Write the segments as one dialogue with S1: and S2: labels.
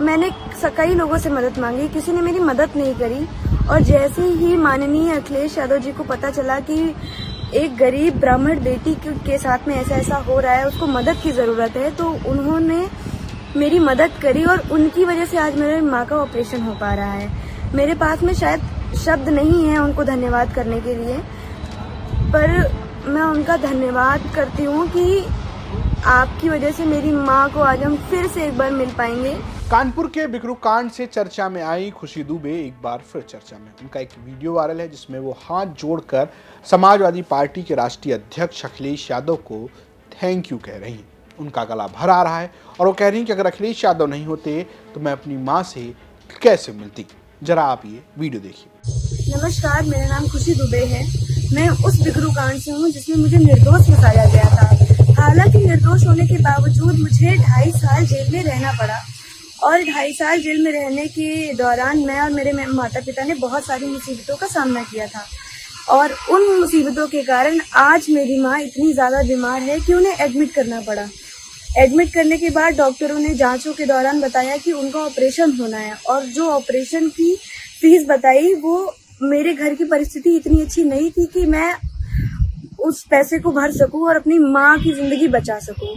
S1: मैंने कई लोगों से मदद मांगी, किसी ने मेरी मदद नहीं करी। और जैसे ही माननीय अखिलेश यादव जी को पता चला कि एक गरीब ब्राह्मण बेटी के साथ में ऐसा हो रहा है, उसको मदद की जरूरत है, तो उन्होंने मेरी मदद करी और उनकी वजह से आज मेरे माँ का ऑपरेशन हो पा रहा है। मेरे पास में शायद शब्द नहीं है उनको धन्यवाद करने के लिए, पर मैं उनका धन्यवाद करती हूँ कि आपकी वजह से मेरी माँ को आज हम फिर से एक बार मिल पाएंगे।
S2: कानपुर के बिकरू कांड से चर्चा में आई खुशी दुबे एक बार फिर चर्चा में। उनका एक वीडियो वायरल है जिसमें वो हाथ जोड़कर समाजवादी पार्टी के राष्ट्रीय अध्यक्ष अखिलेश यादव को थैंक यू कह रही हैं। उनका गला भर आ रहा है और वो कह रही हैं कि अगर अखिलेश यादव नहीं होते तो मैं अपनी माँ से कैसे मिलती। जरा आप ये वीडियो देखिए।
S1: नमस्कार, मेरा नाम खुशी दुबे है। मैं उस बिकरू कांड से हूँ जिसमें मुझे निर्दोष बताया गया था। हालांकि निर्दोष होने के बावजूद मुझे 2.5 साल जेल में रहना पड़ा और 2.5 साल जेल में रहने के दौरान मैं और मेरे माता पिता ने बहुत सारी मुसीबतों का सामना किया था और उन मुसीबतों के कारण आज मेरी माँ इतनी ज़्यादा बीमार है कि उन्हें एडमिट करना पड़ा। एडमिट करने के बाद डॉक्टरों ने जांचों के दौरान बताया कि उनका ऑपरेशन होना है और जो ऑपरेशन की फीस बताई वो मेरे घर की परिस्थिति इतनी अच्छी नहीं थी कि मैं उस पैसे को भर सकूं और अपनी माँ की जिंदगी बचा सकूं।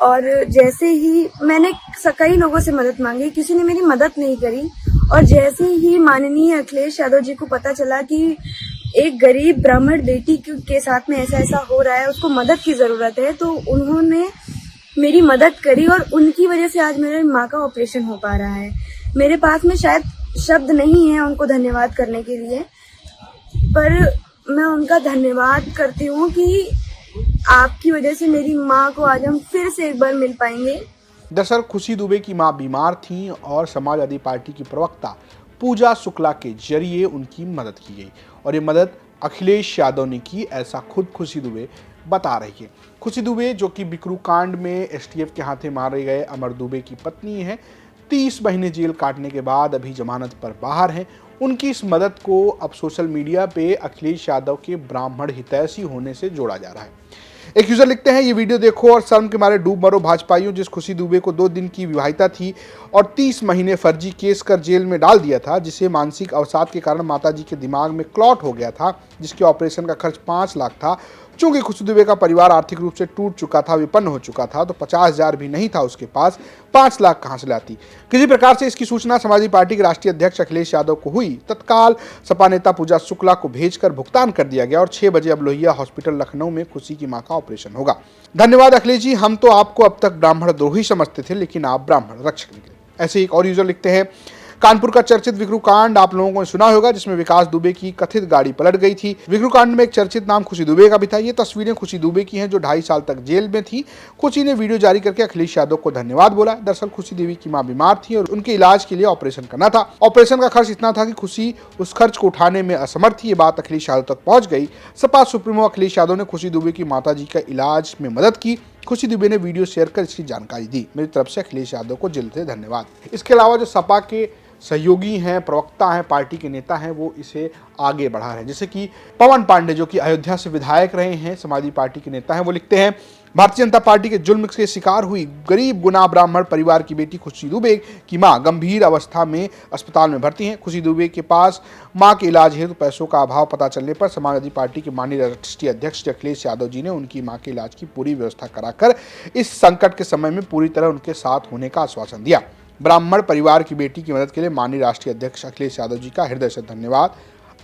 S1: और जैसे ही मैंने कई लोगों से मदद मांगी, किसी ने मेरी मदद नहीं करी। और जैसे ही माननीय अखिलेश यादव जी को पता चला कि एक गरीब ब्राह्मण बेटी के साथ में ऐसा हो रहा है, उसको मदद की जरूरत है, तो उन्होंने मेरी मदद करी और उनकी वजह से आज मेरे माँ का ऑपरेशन हो पा रहा है। मेरे पास में शायद शब्द नहीं है उनको धन्यवाद करने के लिए, पर मैं उनका धन्यवाद करती हूँ कि आपकी वजह से मेरी माँ को आज हम फिर से एक बार मिल पाएंगे।
S2: दरअसल खुशी दुबे की मां बीमार थीं और समाजवादी पार्टी की प्रवक्ता पूजा शुक्ला के जरिए उनकी मदद की गई और ये मदद अखिलेश यादव ने की, ऐसा खुद खुशी दुबे बता रही है। खुशी दुबे जो कि बिकरू कांड में एसटीएफ के हाथे मारे गए अमर दुबे की पत्नी है, 30 महीने जेल काटने के बाद अभी जमानत पर बाहर हैं। उनकी इस मदद को अब सोशल मीडिया पे अखिलेश यादव के ब्राह्मण हितैषी होने से जोड़ा जा रहा है। एक यूजर लिखते हैं, ये वीडियो देखो और शर्म के मारे डूब मरो भाजपाइयों। जिस खुशी दुबे को 2 दिन की विवाहिता थी और 30 महीने फर्जी केस कर जेल में डाल दिया था, जिसे मानसिक अवसाद के कारण माताजी के दिमाग में क्लॉट हो गया था, जिसके ऑपरेशन का खर्च 5 लाख था। चूंकि खुशी दुबे का परिवार आर्थिक रूप से टूट चुका था, विपन्न हो चुका था, तो 50,000 भी नहीं था उसके पास, 5 लाख कहां से लाती। किसी प्रकार से इसकी सूचना समाजवादी पार्टी के राष्ट्रीय अध्यक्ष अखिलेश यादव को हुई। तत्काल सपा नेता पूजा शुक्ला को भेजकर भुगतान कर दिया गया और 6 बजे अब लोहिया हॉस्पिटल लखनऊ में खुशी की मां का ऑपरेशन होगा। धन्यवाद अखिलेश जी, हम तो आपको अब तक ब्राह्मण द्रोही समझते थे, लेकिन आप ब्राह्मण रक्षक निकले। ऐसे एक और यूजर लिखते हैं, कानपुर का चर्चित विकरू कांड आप लोगों को सुना होगा, जिसमें विकास दुबे की कथित गाड़ी पलट गई थी। विकरू कांड में एक चर्चित नाम खुशी दुबे का भी था। ये तस्वीरें खुशी दुबे की हैं जो 2.5 साल तक जेल में थी। खुशी ने वीडियो जारी करके अखिलेश यादव को धन्यवाद बोला। दरअसल खुशी देवी की मां बीमार थी और उनके इलाज के लिए ऑपरेशन करना था। ऑपरेशन का खर्च इतना था कि खुशी उस खर्च को उठाने में असमर्थ थी। ये बात अखिलेश यादव तक पहुंच गई। सपा सुप्रीमो अखिलेश यादव ने खुशी दुबे की माताजी का इलाज में मदद की। खुशी दुबे ने वीडियो शेयर कर इसकी जानकारी दी। मेरी तरफ से अखिलेश यादव को दिल से धन्यवाद। इसके अलावा जो सपा के सहयोगी हैं, प्रवक्ता हैं, पार्टी के नेता हैं, वो इसे आगे बढ़ा रहे हैं। जैसे कि पवन पांडे जो कि अयोध्या से विधायक रहे हैं, समाजवादी पार्टी के नेता हैं, वो लिखते हैं, भारतीय जनता पार्टी के जुल्म के शिकार हुई गरीब गुनाह ब्राह्मण परिवार की बेटी खुशी दुबे की मां गंभीर अवस्था में अस्पताल में भर्ती हैं। खुशी दुबे के पास मां के इलाज हेतु पैसों का अभाव पता चलने पर समाजवादी पार्टी के माननीय राष्ट्रीय अध्यक्ष अखिलेश यादव जी ने उनकी मां के इलाज की पूरी व्यवस्था कराकर इस संकट के समय में पूरी तरह उनके साथ होने का आश्वासन दिया। ब्राह्मण परिवार की बेटी की मदद के लिए माननीय राष्ट्रीय अध्यक्ष अखिलेश यादव जी का हृदय से धन्यवाद,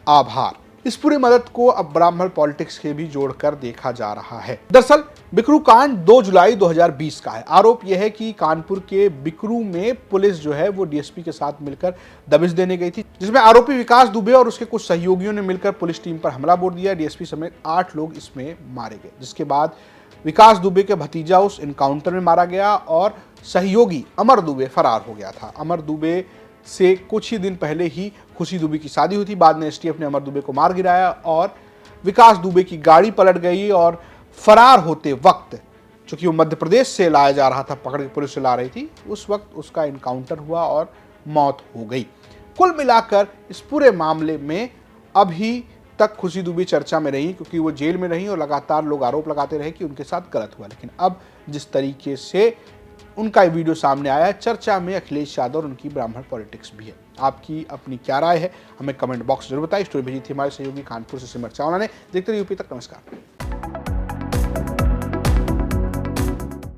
S2: आभार। इस पूरी मदद को अब ब्राह्मण पॉलिटिक्स के भी जोड़कर देखा जा रहा है। दरअसल बिकरू कांड 2 जुलाई 2020 का है। आरोप यह है कि कानपुर के बिकरू में पुलिस जो है वो डीएसपी के साथ मिलकर दबिश देने गई थी, जिसमें आरोपी विकास दुबे और उसके कुछ सहयोगियों ने मिलकर पुलिस टीम पर हमला बोल दिया। डीएसपी समेत 8 लोग इसमें मारे गए, जिसके बाद विकास दुबे के भतीजा उस एनकाउंटर में मारा गया और सहयोगी अमर दुबे फरार हो गया था। अमर दुबे से कुछ ही दिन पहले ही खुशी दुबे की शादी हुई थी। बाद में एसटीएफ ने अमर दुबे को मार गिराया और विकास दुबे की गाड़ी पलट गई और फरार होते वक्त, चूंकि वो मध्य प्रदेश से लाया जा रहा था, पकड़ के पुलिस से ला रही थी, उस वक्त उसका एनकाउंटर हुआ और मौत हो गई। कुल मिलाकर इस पूरे मामले में अभी तक खुशी दुबे चर्चा में रही, क्योंकि वो जेल में रही और लगातार लोग आरोप लगाते रहे कि उनके साथ गलत हुआ। लेकिन अब जिस तरीके से उनका ये वीडियो सामने आया है। चर्चा में अखिलेश यादव और उनकी ब्राह्मण पॉलिटिक्स भी है। आपकी अपनी क्या राय है, हमें कमेंट बॉक्स जरूर बताइए। स्टोरी भेजी थी हमारे सहयोगी कानपुर से सिमर चावला ने। देखते रहिए यूपी तक। नमस्कार।